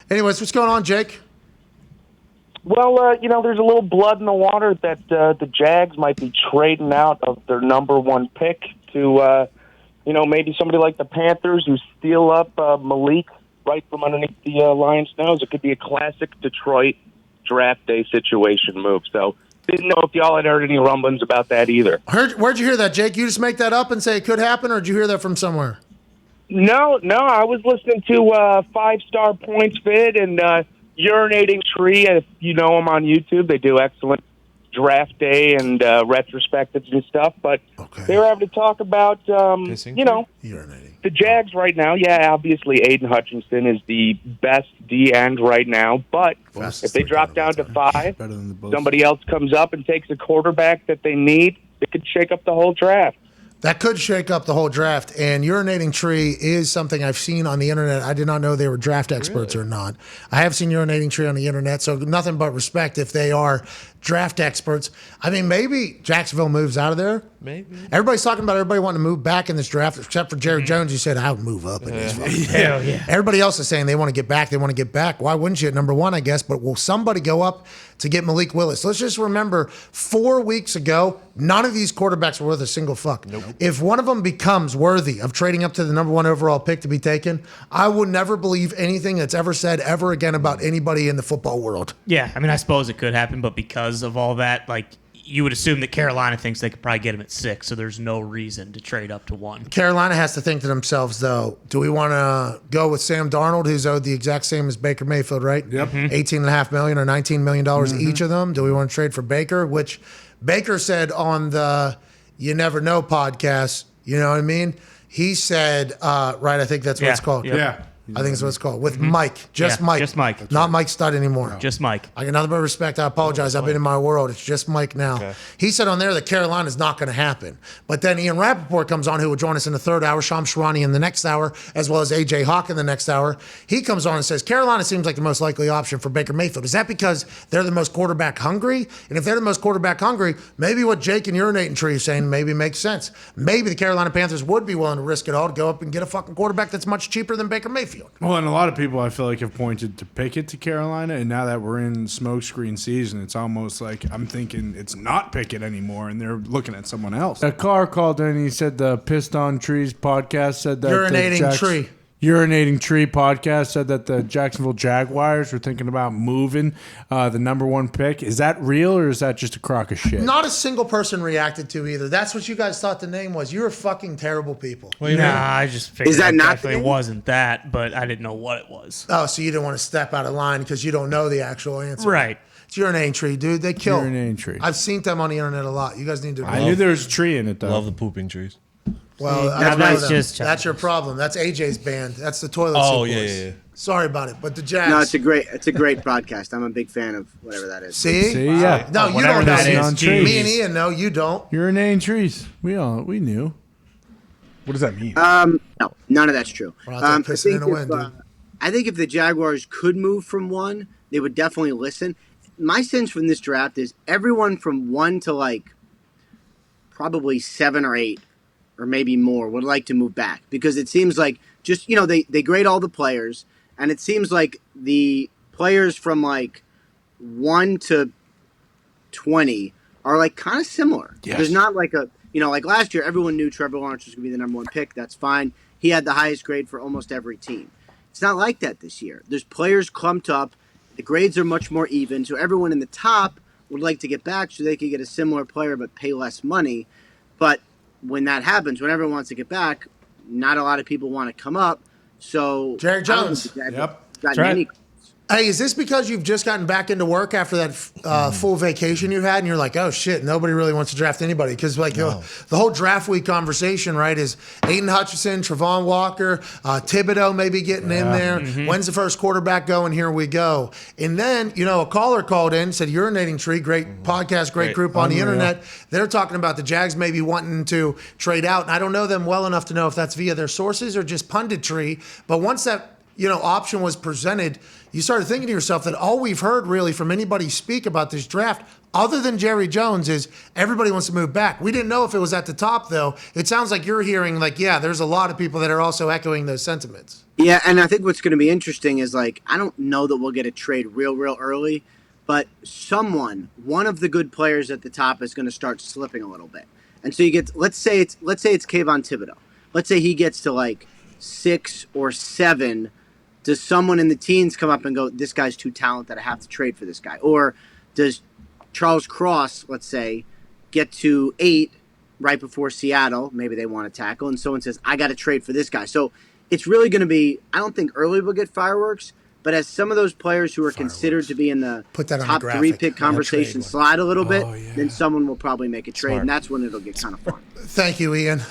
Anyways, what's going on, Jake? Well, there's a little blood in the water that the Jags might be trading out of their number one pick to, maybe somebody like the Panthers who steal up Malik right from underneath the Lions' nose. It could be a classic Detroit draft day situation move. So didn't know if y'all had heard any rumblings about that either. Where'd you hear that, Jake? You just make that up and say it could happen, or did you hear that from somewhere? No, I was listening to 5 Star Points vid and Urinating Tree. If you know them on YouTube, they do excellent draft day and retrospectives and stuff. But they were having to talk about, urinating. The Jags right now. Yeah, obviously Aiden Hutchinson is the best D end right now. But if they drop down to 5, somebody else comes up and takes a quarterback that they need, it could shake up the whole draft. That could shake up the whole draft. And Urinating Tree is something I've seen on the internet. I did not know they were draft experts or not. I have seen Urinating Tree on the internet, so nothing but respect if they are draft experts. I mean, maybe Jacksonville moves out of there. Maybe. Everybody's talking about everybody wanting to move back in this draft, except for Jerry Jones, who said, I would move up in this fucking Hell yeah. Everybody else is saying they want to get back. They want to get back. Why wouldn't you at number 1, I guess? But will somebody go up to get Malik Willis? Let's just remember 4 weeks ago, none of these quarterbacks were worth a single fuck. Nope. If one of them becomes worthy of trading up to the number 1 overall pick to be taken, I would never believe anything that's ever said ever again about anybody in the football world. Yeah, I mean, I suppose it could happen, but because of all that, like, you would assume that Carolina thinks they could probably get him at 6, so there's no reason to trade up to 1. Carolina has to think to themselves, though, do we want to go with Sam Darnold, who's owed the exact same as Baker Mayfield, right? Yep. $18.5 million or $19 million each of them. Do we want to trade for Baker? Which Baker said on the You Never Know podcast, you know what I mean? He said, right, I think that's what it's called. Yep. Yeah. I think that's what it's called. With Mike. Just Mike. Just Mike. Not Mike Stud anymore. Just Mike. I got nothing but respect. I apologize. I've been in my world. It's just Mike now. Okay. He said on there that Carolina's not going to happen. But then Ian Rappaport comes on, who will join us in the 3rd hour, Shams Sharani in the next hour, as well as A.J. Hawk in the next hour. He comes on and says, Carolina seems like the most likely option for Baker Mayfield. Is that because they're the most quarterback hungry? And if they're the most quarterback hungry, maybe what Jake and Urinating Tree is saying maybe makes sense. Maybe the Carolina Panthers would be willing to risk it all to go up and get a fucking quarterback that's much cheaper than Baker Mayfield. Well, and a lot of people I feel like have pointed to Pickett to Carolina, and now that we're in smokescreen season, it's almost like I'm thinking it's not Pickett anymore, and they're looking at someone else. A car called in and he said the Pissed on Trees podcast said that Urinating Tree podcast said that the Jacksonville Jaguars were thinking about moving the number 1 pick. Is that real, or is that just a crock of shit? Not a single person reacted to either. That's what you guys thought the name was. You're fucking terrible people. I just figured that not definitely wasn't that, but I didn't know what it was. Oh, so you didn't want to step out of line because you don't know the actual answer. Right. It's Urinating Tree, dude. They kill. Urinating Tree. I've seen them on the internet a lot. You guys need to know. I knew there was a tree in it, though. Love the pooping trees. Well, Now that's your problem. That's AJ's band. That's the Toilet Oh, Seat Boys. yeah. Sorry about it, but the Jags. No, it's a great podcast. I'm a big fan of whatever that is. See? Yeah. No, you Whatever don't know. that is, geez. Me and Ian know. You don't. Urinating Trees. We knew. What does that mean? No, none of that's true. We're out there pissing in the wind, dude. I think if the Jaguars could move from 1, they would definitely listen. My sense from this draft is everyone from 1 to like probably 7 or 8 or maybe more would like to move back, because it seems like just, they grade all the players, and it seems like the players from like 1 to 20 are like kind of similar. Yes. There's not like like last year, everyone knew Trevor Lawrence was going to be the number 1 pick. That's fine. He had the highest grade for almost every team. It's not like that this year. There's players clumped up. The grades are much more even, so everyone in the top would like to get back so they could get a similar player but pay less money. But when that happens, when everyone wants to get back, not a lot of people want to come up. So Jerry Jones. Yep. That's right. Hey, is this because you've just gotten back into work after that full vacation you had, and you're like, oh shit, nobody really wants to draft anybody? Because the whole draft week conversation, right, is Aiden Hutchinson, Travon Walker, Thibodeau maybe getting in there. When's the first quarterback going? Here we go. And then a caller called in, said Urinating Tree, great podcast, great group on the internet. They're talking about the Jags maybe wanting to trade out, and I don't know them well enough to know if that's via their sources or just punditry. But once that option was presented, you started thinking to yourself that all we've heard really from anybody speak about this draft, other than Jerry Jones, is everybody wants to move back. We didn't know if it was at the top, though. It sounds like you're hearing, there's a lot of people that are also echoing those sentiments. Yeah, and I think what's going to be interesting is, I don't know that we'll get a trade real early, but one of the good players at the top is going to start slipping a little bit. And so you get, let's say it's Kayvon Thibodeau. Let's say he gets to 6 or 7. Does someone in the teens come up and go, this guy's too talented, I have to trade for this guy? Or does Charles Cross, let's say, get to 8 right before Seattle, maybe they want to tackle, and someone says, I got to trade for this guy. So it's really going to be, I don't think early we'll get fireworks, but as some of those players who are considered to be in the top 3 pick conversation slide a little bit, then someone will probably make a trade, and that's when it'll get kind of fun. Thank you, Ian.